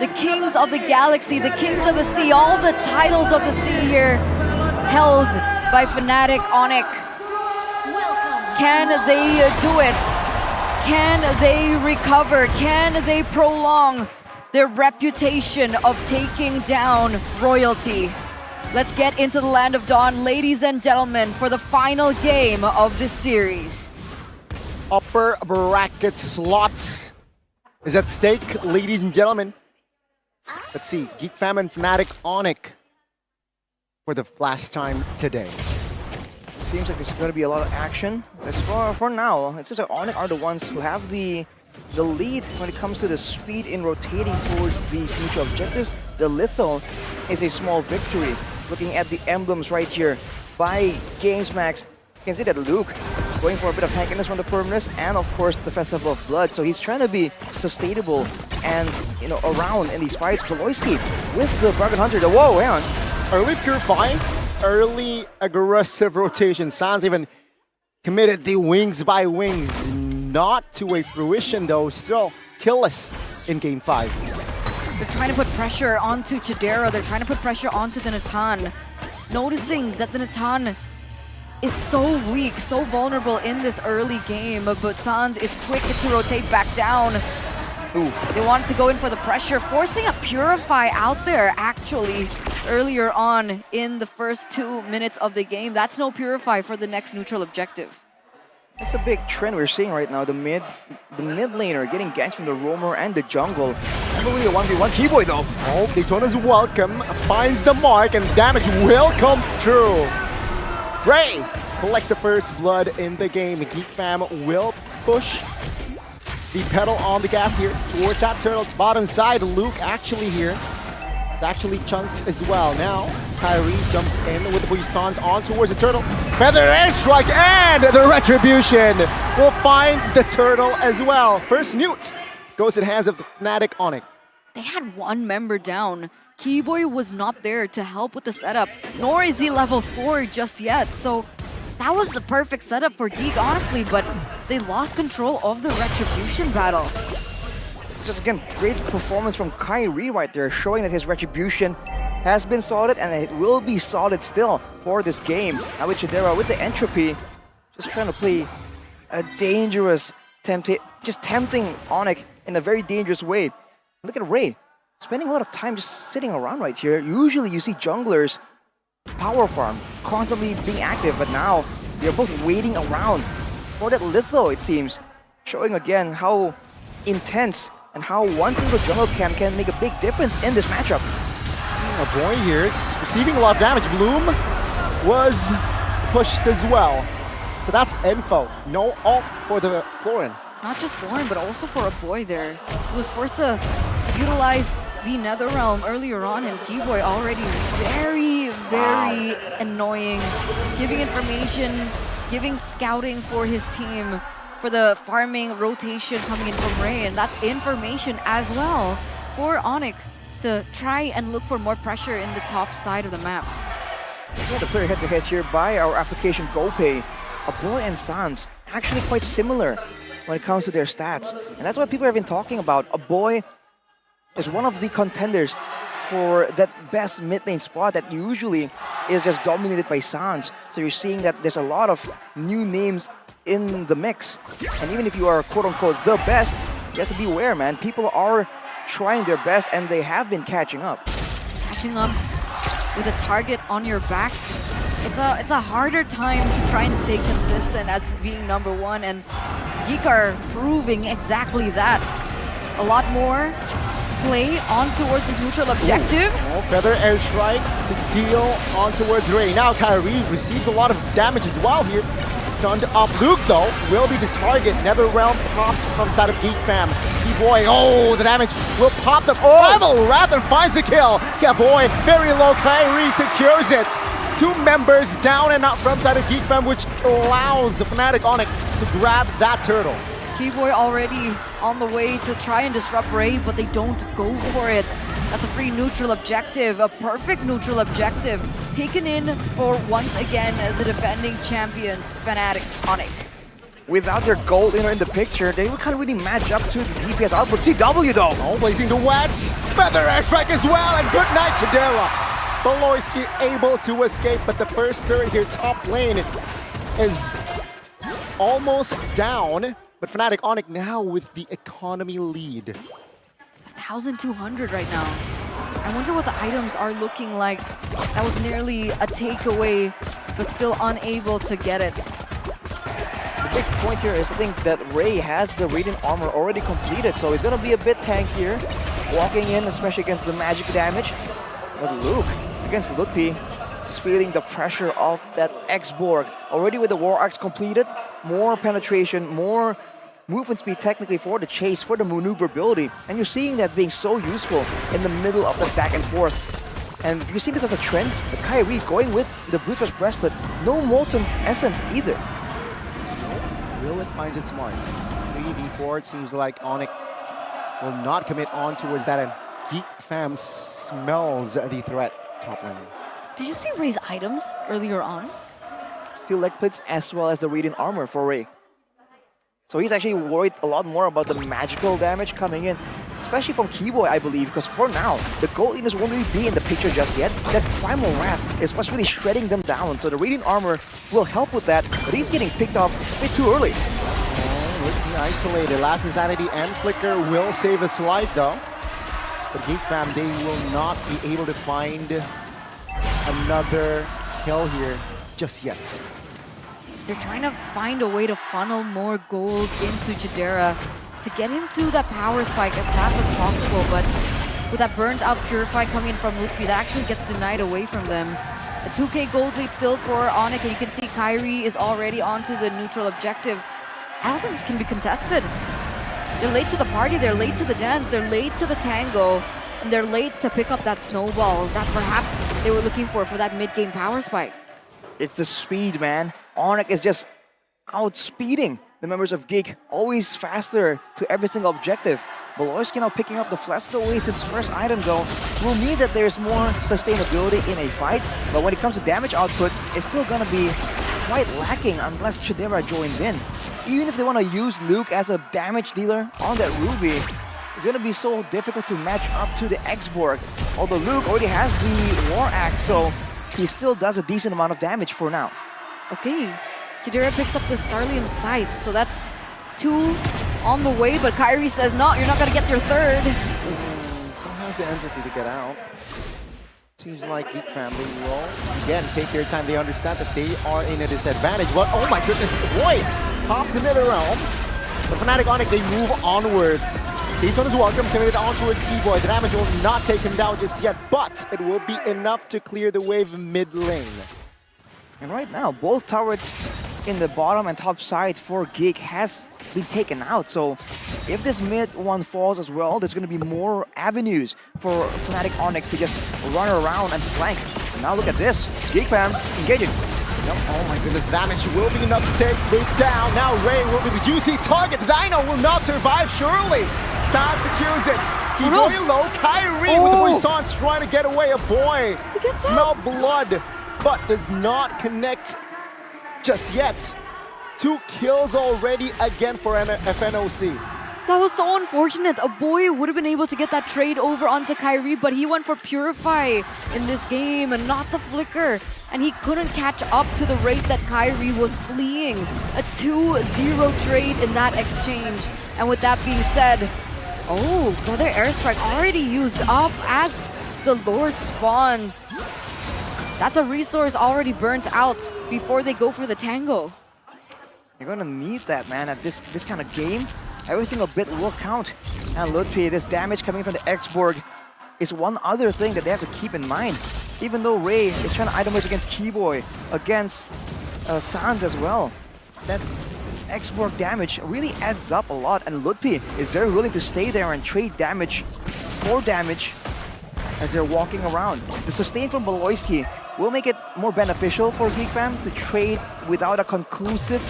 the kings of the galaxy, the kings of the sea, all the titles of the sea here held by FNATIC, ONIC. Can they do it? Can they recover? Can they prolong their reputation of taking down royalty? Let's get into the Land of Dawn, ladies and gentlemen, for the final game of this series. Upper bracket slots is at stake, ladies and gentlemen. Let's see, GEEK Fam and FNATIC ONIC for the last time today. Seems like there's going to be a lot of action. As for now, it seems like ONIC are the ones who have the lead when it comes to the speed in rotating towards these neutral objectives. The lethal is a small victory. Looking at the emblems right here by GamesMax, you can see that Luke going for a bit of tankiness from the Permanus and of course the Festival of Blood. So he's trying to be sustainable and around in these fights. Poloisky with the Bargain Hunter. Whoa, hang on. Early purifying, early aggressive rotation. Sans even committed the wings by wings. Not to a fruition though, still killless in game 5. They're trying to put pressure onto Chidera. They're trying to put pressure onto the Natan. Noticing that the Natan is so weak, so vulnerable in this early game, but Sans is quick to rotate back down. Ooh. They wanted to go in for the pressure, forcing a Purify out there actually earlier on in the first 2 minutes of the game. That's no Purify for the next neutral objective. It's a big trend we're seeing right now. The mid laner getting ganks from the roamer and the jungle. It's never really a 1v1 Keyboy though. Oh, Daytona's welcome, finds the mark, and damage will come through. Ray collects the first blood in the game. GEEK Fam will push the pedal on the gas here towards that turtle. Bottom side, Luke actually here. Actually chunked as well. Now, Kyrie jumps in with the Buissons on towards the turtle. Feather airstrike and the retribution will find the turtle as well. First Newt goes in hands of the FNATIC ONIC. They had one member down. Keyboy was not there to help with the setup, nor is he level 4 just yet. So that was the perfect setup for GEEK, honestly, but they lost control of the retribution battle. Just again, great performance from Kyrie right there, showing that his retribution has been solid and it will be solid still for this game. Now with Chidera, with the entropy, just trying to play a dangerous, just tempting ONIC in a very dangerous way. Look at Ray, spending a lot of time just sitting around right here. Usually you see junglers power farm, constantly being active, but now they're both waiting around for that litho, it seems. Showing again how intense and how one single jungle camp can make a big difference in this matchup. A boy here is receiving a lot of damage. Bloom was pushed as well. So that's info. No ult for the Florin. Not just Florin, but also for a boy there. He was forced to utilize the Netherrealm earlier on, and Keyboy already very annoying. Giving information, giving scouting for his team, for the farming rotation coming in from Ray, and that's information as well for ONIC to try and look for more pressure in the top side of the map. Yeah, the player head-to-head here by our application GoPay. Aboy and Sans actually quite similar when it comes to their stats, and that's what people have been talking about. Aboy is one of the contenders for that best mid lane spot that usually is just dominated by Sans. So you're seeing that there's a lot of new names in the mix, and even if you are quote-unquote the best, you have to be aware, man. People are trying their best and they have been catching up. Catching up with a target on your back, it's a harder time to try and stay consistent as being number one, and GEEK are proving exactly that. A lot more play on towards this neutral objective. Oh, Feather airstrike to deal on towards Ray. Now Kyrie receives a lot of damage as well here. Stunned up. Luke though will be the target. Netherrealm popped from the side of GEEK Fam. Keyboy, oh, the damage will pop the rival, rather finds the kill. Keyboy very low. Kyrie secures it. 2 members down and out from side of GEEK Fam, which allows the FNATIC ONIC to grab that turtle. Keyboy already on the way to try and disrupt Ray, but they don't go for it. That's a free neutral objective, a perfect neutral objective, taken in for once again the defending champions, FNATIC ONIC. without their gold in the picture, they can't really match up to the DPS output. CW though! Oh, placing the wedge. Feather airstrike as well, and good night, Chidera. Baloyski able to escape, but the first turret here, top lane, is almost down. But FNATIC ONIC now with the economy lead. 1,200 right now. I wonder what the items are looking like. That was nearly a takeaway, but still unable to get it. The big point here is I think that Ray has the Radiant Armor already completed, so he's going to be a bit tankier, walking in, especially against the magic damage. But Luke, against Ludpi, is feeling the pressure of that X-Borg. Already with the War Axe completed, more penetration, more movement speed technically for the chase, for the maneuverability. And you're seeing that being so useful in the middle of the back and forth. And you see this as a trend, the Kyrie going with the Brute Force Breastplate, no Molten Essence either. Will it finds its mark? 3v4, it seems like ONIC will not commit on towards that, and Geek Fam smells the threat top lane. Did you see Ray's items earlier on? Steel leg plates as well as the Radiant Armor for Ray. So he's actually worried a lot more about the magical damage coming in, especially from Keyboy, I believe, because for now, the gold leaders won't really be in the picture just yet. That Primal Wrath is what's really shredding them down, so the Radiant Armor will help with that, but he's getting picked off a bit too early. Oh, looking isolated. Last Insanity and Flicker will save his life, though. But Geek Fam, they will not be able to find another kill here just yet. They're trying to find a way to funnel more gold into Chidera to get him to that power spike as fast as possible, but with that burnt out Purify coming in from Ludpi, that actually gets denied away from them. A 2k gold lead still for ONIC, and you can see Kyrie is already onto the neutral objective. I don't think this can be contested. They're late to the party, they're late to the dance, they're late to the tango, and they're late to pick up that snowball that perhaps they were looking for that mid-game power spike. It's the speed, man. ONIC is just outspeeding the members of GEEK, always faster to every single objective. Baloyski now picking up the Flash to waste his first item though will mean that there's more sustainability in a fight, but when it comes to damage output, it's still gonna be quite lacking unless Chidera joins in. Even if they want to use Luke as a damage dealer on that Ruby, it's gonna be so difficult to match up to the X-Borg. Although Luke already has the War Axe, so he still does a decent amount of damage for now. Okay, Chidera picks up the Starlium Scythe, so that's 2 on the way, but Kyrie says, no, you're not gonna get your third. Still has the entropy to get out. Seems like Geek Family will, again, take their time. They understand that they are in a disadvantage, but oh my goodness, Boy pops into the realm. The FNATIC ONIC, they move onwards. Dayton is welcome, committed on towards Keyboy. The damage will not take him down just yet, but it will be enough to clear the wave mid lane. And right now, both turrets in the bottom and top side for GEEK has been taken out. So if this mid one falls as well, there's going to be more avenues for FNATIC ONIC to just run around and flank. And now look at this. GEEK Fam engaging. Yep. Oh my goodness, damage will be enough to take Luke down. Now Ray will be the juicy target. Dino will not survive, surely. Sad secures it. Keyboy low, Kyrie with the Poissons trying to get away. A boy smell blood, but does not connect just yet. 2 kills already again for FNOC. That was so unfortunate. A boy would have been able to get that trade over onto Kyrie, but he went for Purify in this game and not the Flicker. And he couldn't catch up to the rate that Kyrie was fleeing. A 2-0 trade in that exchange. And with that being said, oh, Brother Airstrike already used up as the Lord spawns. That's a resource already burnt out before they go for the tango. You're gonna need that, man, at this kind of game. Every single bit will count. And Ludpi, this damage coming from the X-Borg is one other thing that they have to keep in mind. Even though Ray is trying to itemize against Keyboy, against Sans as well, that X-Borg damage really adds up a lot, and Ludpi is very willing to stay there and trade damage for damage as they're walking around. The sustain from Baloyski will make it more beneficial for GEEK Fam to trade without a conclusive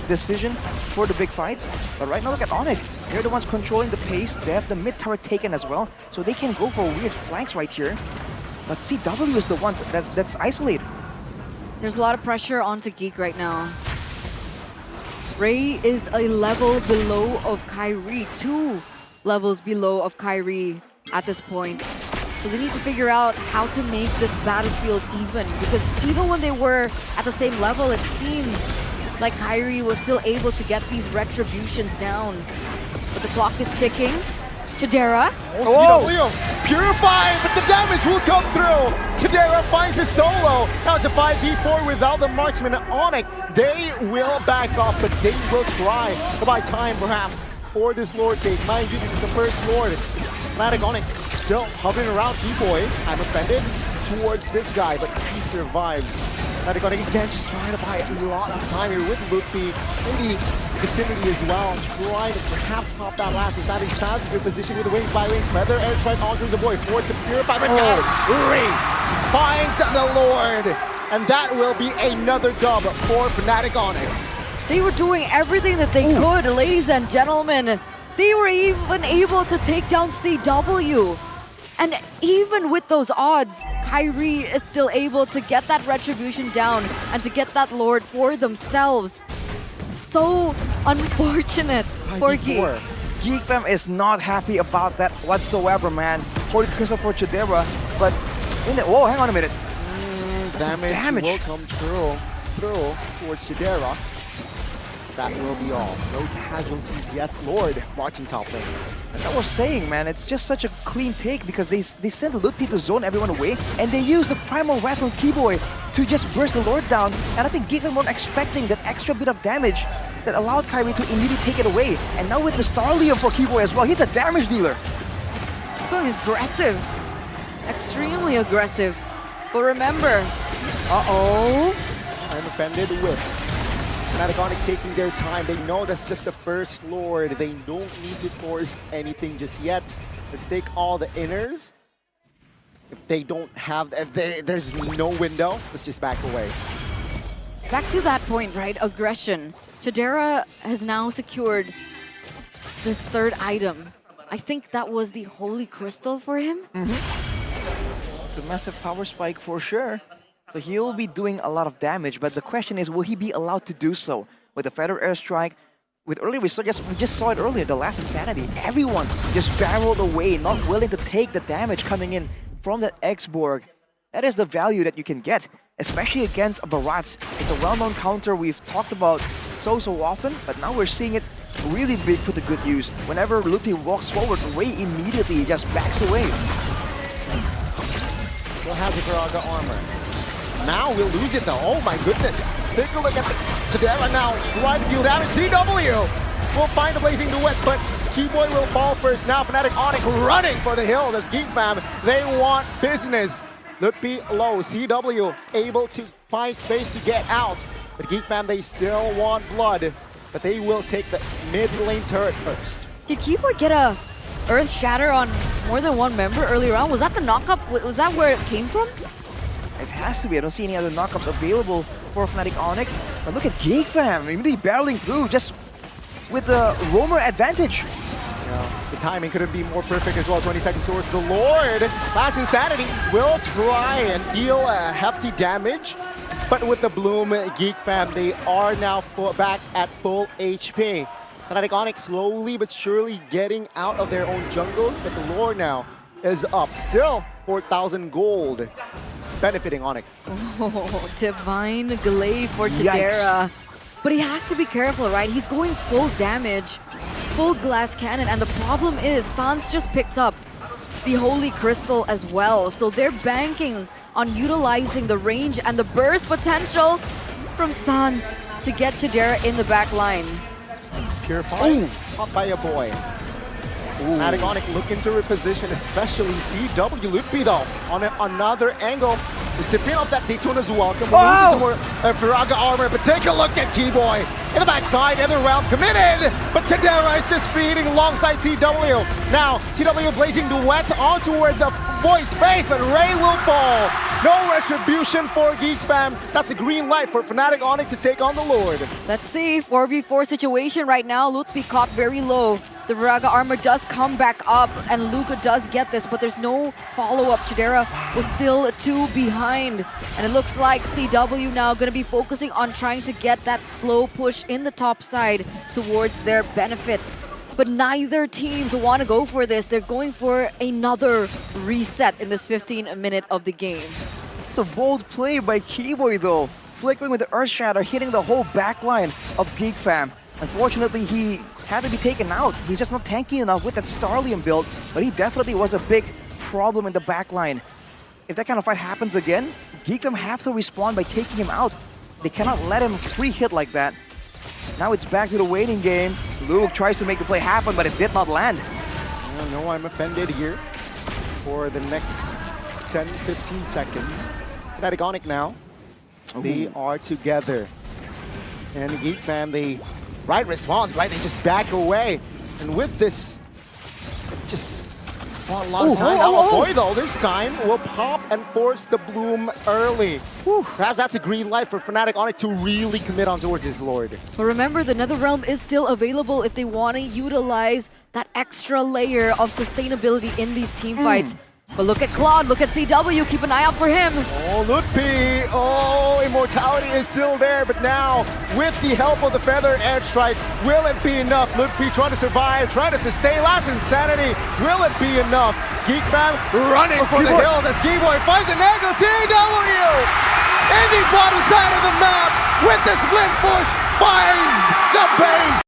decision for the big fights. But right now, look at ONIC. They're the ones controlling the pace. They have the mid turret taken as well, so they can go for weird flanks right here. But CW is the one that's isolated. There's a lot of pressure onto GEEK right now. Ray is a level below of Kyrie, 2 levels below of Kyrie at this point. So they need to figure out how to make this battlefield even, because even when they were at the same level, it seemed like Kyrie was still able to get these retributions down. But the clock is ticking. Chidera. CW purifying, but the damage will come through. Chidera finds his solo. Now it's a 5v4 without the marksman. ONIC, they will back off, but they will try to buy time perhaps for this Lord take. Mind you, this is the first Lord. FNATIC ONIC still hovering around B-Boy. I'm offended towards this guy, but he survives. FNATIC ONIC again just trying to buy a lot of time here with Luffy in the vicinity as well. Trying to perhaps pop that last. Deciding Sans good position with the wings by wings. Feather airstrike onto the boy. Force the purify, but now Ray finds the Lord. And that will be another dub for FNATIC ONIC. They were doing everything that they could, ladies and gentlemen. They were even able to take down CW. And even with those odds, Kyrie is still able to get that retribution down and to get that Lord for themselves. So unfortunate for GEEK. GEEK fam is not happy about that whatsoever, man. Holy Crystal for Chidera, but in the, whoa, hang on a minute. Damage will come through towards Chidera. That will be all. No casualties yet. Lord watching top lane. As I was saying, man, it's just such a clean take because they send the Ludpi to zone everyone away, and they use the primal wrath from Keyboy to just burst the Lord down. And I think GEEK weren't expecting that extra bit of damage that allowed Kyrie to immediately take it away. And now with the Starlium for Keyboy as well, he's a damage dealer. It's going aggressive. Extremely aggressive. But remember, I'm offended whips. FNATIC ONIC taking their time. They know that's just the first Lord. They don't need to force anything just yet. Let's take all the inners. If they don't have, there's no window, let's just back away. back to that point, right? Aggression. Chidera has now secured this third item. I think that was the Holy Crystal for him. It's a massive power spike for sure. So he'll be doing a lot of damage, but the question is, will he be allowed to do so? With the Feather Airstrike, with earlier, we just saw it earlier, the last Insanity. Everyone just barreled away, not willing to take the damage coming in from that X-Borg. That is the value that you can get, especially against a Barats. It's a well-known counter we've talked about so often, but now we're seeing it really big for the good use. Whenever Lupi walks forward, Ray immediately just backs away. Still has a Viraga armor. Now we'll lose it though. Oh my goodness. Take a look at the Chidera now. Trying to deal damage. CW will find the blazing duet, but Keyboy will fall first. Now FNATIC ONIC running for the hill. That's GEEK fam. They want business. Lupi low. CW able to find space to get out. But GEEK fam, they still want blood. But they will take the mid lane turret first. Did Keyboy get a Earth Shatter on more than one member earlier on? Was that the knockup? Was that where it came from? It has to be. I don't see any other knockups available for FNATIC ONIC. But look at GEEK fam, immediately barreling through just with the roamer advantage. Yeah, the timing couldn't be more perfect as well. 20 seconds towards the Lord. Last Insanity will try and deal hefty damage. But with the Bloom, GEEK fam, they are now back at full HP. FNATIC ONIC slowly but surely getting out of their own jungles. But the Lord now is up. Still 4,000 gold. Benefiting ONIC. Oh, divine glaive for Chidera. But he has to be careful, right? He's going full damage, full glass cannon, and the problem is Sans just picked up the Holy Crystal as well. So they're banking on utilizing the range and the burst potential from Sans to get Chidera in the back line. Purified, caught by a boy. FNATIC ONIC looking to reposition, especially CW. Lupi though, on another angle. Recipient of that Daytona's welcome. Loses some more Viraga armor, but take a look at Keyboy. In the backside, other round committed, but Chidera is just feeding alongside CW. Now, CW blazing duet on towards a boy's face, but Ray will fall. No retribution for GEEK fam. That's a green light for FNATIC ONIC to take on the Lord. Let's see, 4v4 situation right now. Lutfi caught very low The Viraga armor does come back up, and Luca does get this, but there's no follow-up. Chidera was still 2 behind, and it looks like CW now going to be focusing on trying to get that slow push in the top side towards their benefit. But neither teams want to go for this. They're going for another reset in this 15th minute of the game. It's a bold play by Keyboy though. Flickering with the Earth Shatter, hitting the whole backline of GEEK fam. Unfortunately, he had to be taken out. He's just not tanky enough with that Starlium build, but he definitely was a big problem in the backline. If that kind of fight happens again, GEEK fam have to respond by taking him out. They cannot let him free hit like that. Now it's back to the waiting game. Luke tries to make the play happen, but it did not land. I know I'm offended here for the next 10-15 seconds. FNATIC ONIC now. They are together. And the GEEK fam, they right response, right? They just back away. And with this, it's just not a lot of time. Now boy though, this time will pop and force the bloom early. Perhaps that's a green light for FNATIC ONIC to really commit on towards his Lord. But remember, the Netherrealm is still available if they want to utilize that extra layer of sustainability in these team fights. But look at Claude, look at CW, keep an eye out for him. Oh, Lutpi! Oh, immortality is still there, but now, with the help of the Feather Airstrike, will it be enough? Lutpi trying to survive, trying to sustain last insanity. Will it be enough? GEEK fam running for the hills as Keyboy finds an angle. CW! In the bottom side of the map, with the split push, finds the base.